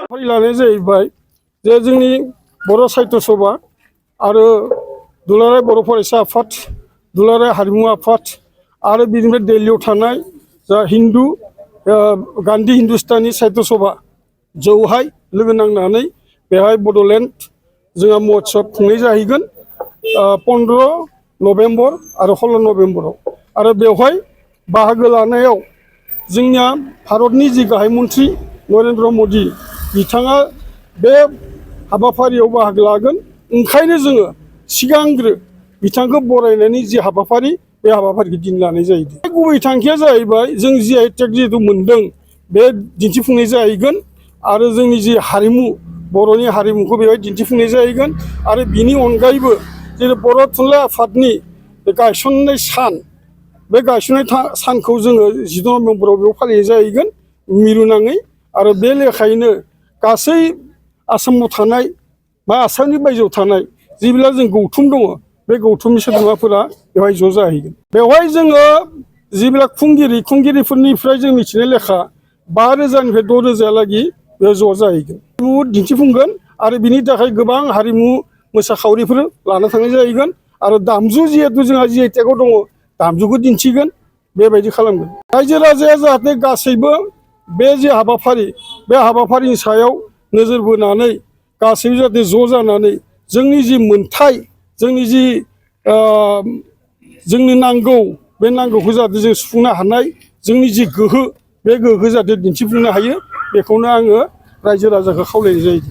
फारिलानाय जाहैबाय जे जोंनि बर' साहित्य सभा आरो दुलाराय बर' फरायसा आफाद, दुलाराय हारिमु आफाद आरो बिनिफ्राय दिल्लीयाव थानाय जा हिन्दु गान्धी हिन्दुस्तानी साहित्य सभा जौहाय लोगो नांनानै बेहाय बड'लेण्ड जोंहा महोत्सब खुंनाय जाहैगोन 15 नभेम्बर आरो 16 नभेम्बराव। आरो बेवहाय बाहागो लानायाव जोंनिया भारतनि जि गाहाय मन्थ्रि नरेन्द्र मदि बिथाङा बे हाबाफारियाव बाहागो लागोन। ओंखायनो जोङो सिगांग्रो बिथांखौ बरायनायनि जि हाबाफारि बे हाबाफारिखौ दिन लानाय जायो। गुबै थांखिया जाहैबाय जों GI टेग जिहेतु मोनदों बे दिन्थिफुंनाय जाहैगोन आरो जोंनि जि हारिमु बर'नि हारिमुखौ बेवहाय दिन्थिफुंनाय जाहैगोन। आरो बिनि अनगायैबो जेरै बर' थुनलाइ आफादनि गायसननाय सान बे गायसननाय सानखौ जोङो 14 नभेम्बराव बेयाव फालिनाय जाहैगोन मिरु नाङै। आरो बे लेखायैनो गासै आसामाव थानाय बा आसामनि बायजोआव थानाय जिबिला जों गौथुम दङ बे गौथुमनि सोद्रोमाफोरा बेवहाय ज' जाहैगोन। बेवहाय जोङो जिबिला खुंगिरिफोरनिफ्राय जों मिथिनाय लेखा 5,000निफ्राय 6,000लागै बेयाव ज' जाहैगोन। हारिमु दिन्थिफुंगोन आरो बिनि थाखाय गोबां हारिमु मोसाखावरिफोर लाना थांनाय जाहैगोन। आरो दामजु जिहेतु जोंहा GI टेगआव दङ दामजुखौ दिन्थिगोन बेबायदि खालामगोन। रायजो राजाया जाहाथे गासैबो बे जे हाबाफारि बे हाबाफारिनि सायाव नोजोर बोनानै गासैबो जाहाथे ज' जानानै जोंनि जि मोन्थाय जोंनि जि जोंनि नांगौ बे नांगौखौ जाहाथे जों सुफुंनो हानाय जोंनि जि गोहो बे गोहोखौ जाहाथे दिन्थिफुंनो हायो बेखौनो आङो रायजो राजाखौ खावलायनाय जायो।